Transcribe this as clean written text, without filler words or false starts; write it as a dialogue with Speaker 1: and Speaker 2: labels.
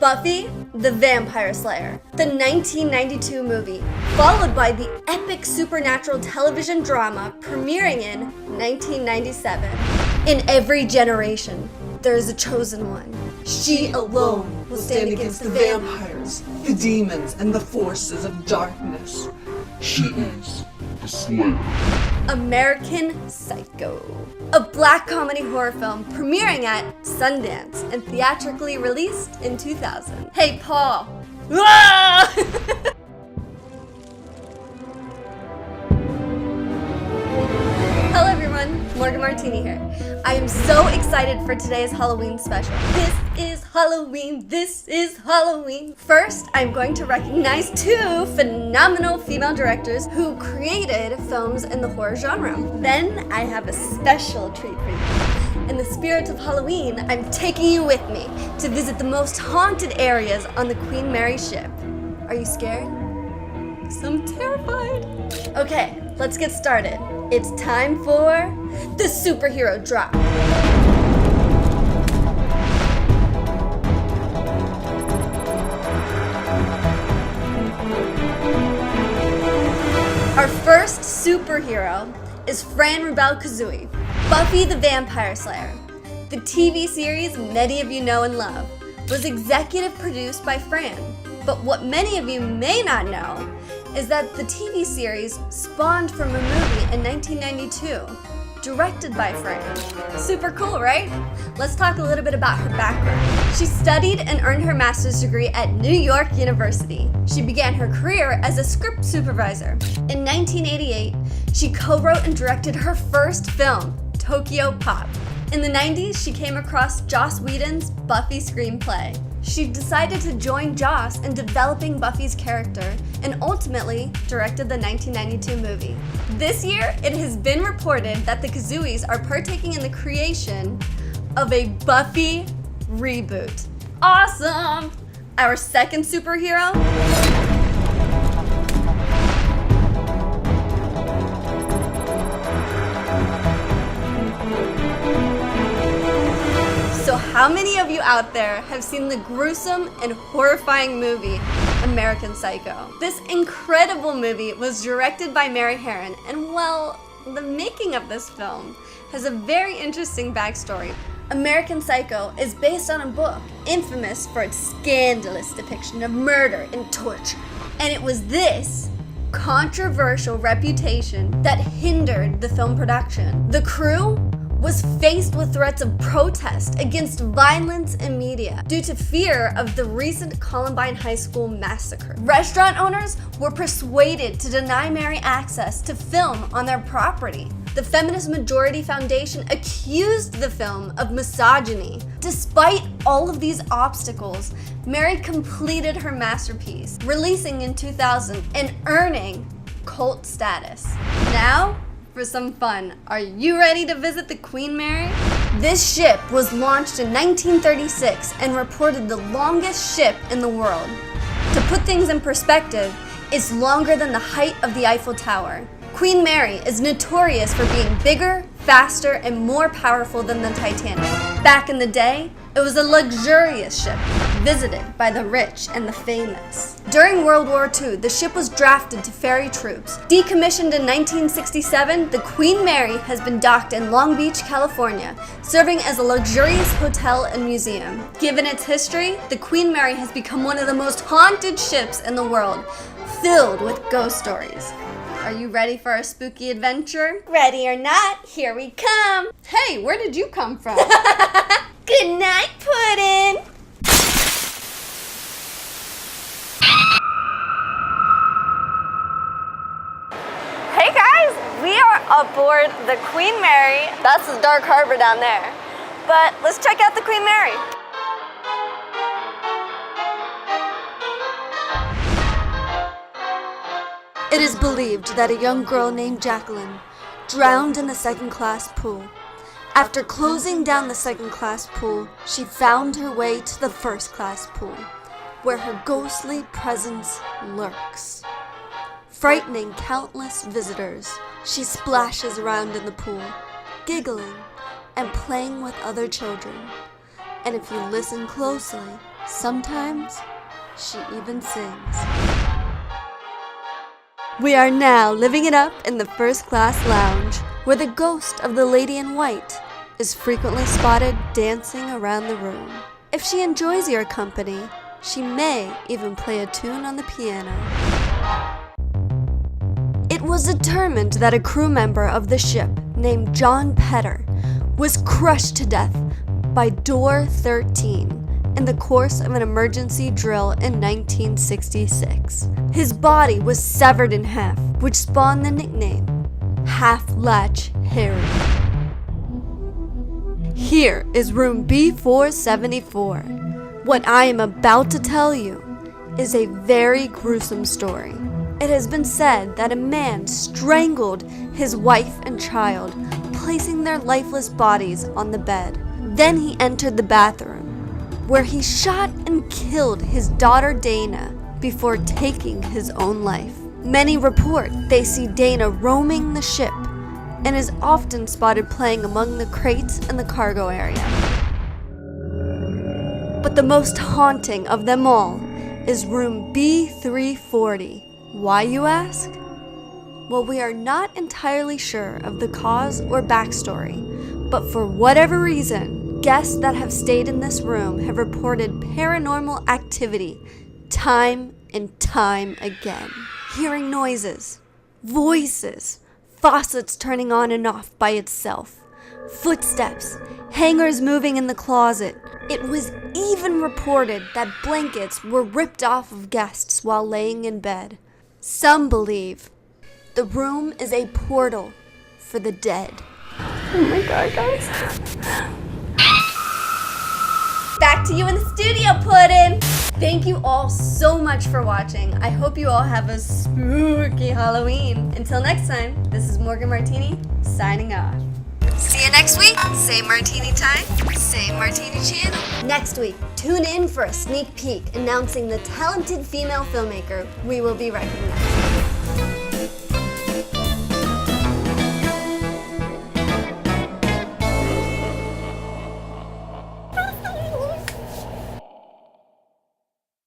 Speaker 1: Buffy the Vampire Slayer, the 1992 movie, followed by the epic supernatural television drama premiering in 1997. In every generation, there is a chosen one. She alone will stand against the vampires,
Speaker 2: the demons, and the forces of darkness. She is the Slayer.
Speaker 1: American Psycho, a black comedy horror film premiering at Sundance and theatrically released in 2000. Hey, Paul. Ah! Hello everyone, Morgan Martini here. I am so excited for today's Halloween special. This is Halloween, this is Halloween. First, I'm going to recognize two phenomenal female directors who created films in the horror genre. Then, I have a special treat for you. In the spirit of Halloween, I'm taking you with me to visit the most haunted areas on the Queen Mary ship. Are you scared? 'Cause I'm terrified. Okay, let's get started. It's time for the superhero drop. Our first superhero is FRAN KUZUI, Buffy the Vampire Slayer. The TV series many of you know and love was executive produced by FRAN. But what many of you may not know is that the TV series spawned from a movie in 1992, directed by FRAN. Super cool, right? Let's talk a little bit about her background. She studied and earned her master's degree at New York University. She began her career as a script supervisor. In 1988, she co-wrote and directed her first film, Tokyo Pop. In the 90s, she came across Joss Whedon's Buffy screenplay. She decided to join Joss in developing Buffy's character and ultimately directed the 1992 movie. This year, it has been reported that the Kuzuis are partaking in the creation of a Buffy reboot. Awesome! Our second superhero? So how many of you out there have seen the gruesome and horrifying movie, American Psycho? This incredible movie was directed by Mary Harron, and well, the making of this film has a very interesting backstory. American Psycho is based on a book infamous for its scandalous depiction of murder and torture. And it was this controversial reputation that hindered the film production. The crew was faced with threats of protest against violence in media due to fear of the recent Columbine High School massacre. Restaurant owners were persuaded to deny Mary access to film on their property. The Feminist Majority Foundation accused the film of misogyny. Despite all of these obstacles, Mary completed her masterpiece, releasing in 2000 and earning cult status. Now, for some fun, are you ready to visit the Queen Mary? This ship was launched in 1936 and reported the longest ship in the world. To put things in perspective, it's longer than the height of the Eiffel Tower. Queen Mary is notorious for being bigger, faster, and more powerful than the Titanic. Back in the day, it was a luxurious ship, visited by the rich and the famous. During World War II, the ship was drafted to ferry troops. Decommissioned in 1967, the Queen Mary has been docked in Long Beach, California, serving as a luxurious hotel and museum. Given its history, the Queen Mary has become one of the most haunted ships in the world, filled with ghost stories. Are you ready for our spooky adventure? Ready or not, here we come. Hey, where did you come from? Good night, Puddin'. Hey guys, we are aboard the Queen Mary. That's the dark harbor down there. But let's check out the Queen Mary. It is believed that a young girl named Jacqueline drowned in the second-class pool. After closing down the second-class pool, she found her way to the first-class pool, where her ghostly presence lurks. Frightening countless visitors, she splashes around in the pool, giggling and playing with other children. And if you listen closely, Sometimes she even sings. We are now living it up in the first-class lounge, where the ghost of the lady in white is frequently spotted dancing around the room. If she enjoys your company, she may even play a tune on the piano. It was determined that a crew member of the ship named John Petter was crushed to death by Door 13 in the course of an emergency drill in 1966. His body was severed in half, which spawned the nickname Half-Latch Harry. Here is room B474. What I am about to tell you is a very gruesome story. It has been said that a man strangled his wife and child, placing their lifeless bodies on the bed. Then he entered the bathroom, where he shot and killed his daughter Dana before taking his own life. Many report they see Dana roaming the ship and is often spotted playing among the crates in the cargo area. But the most haunting of them all is room B340. Why, you ask? Well, we are not entirely sure of the cause or backstory, but for whatever reason, guests that have stayed in this room have reported paranormal activity time and time again. Hearing noises, voices, faucets turning on and off by itself, footsteps, hangers moving in the closet. It was even reported that blankets were ripped off of guests while laying in bed. Some believe the room is a portal for the dead. Oh my god, guys. Back to you in the studio, Puddin'! Thank you all so much for watching. I hope you all have a spooky Halloween. Until next time, this is Morgan Martini, signing off. See you next week. Same Martini time, same Martini channel. Next week, tune in for a sneak peek announcing the talented female filmmaker we will be recognizing.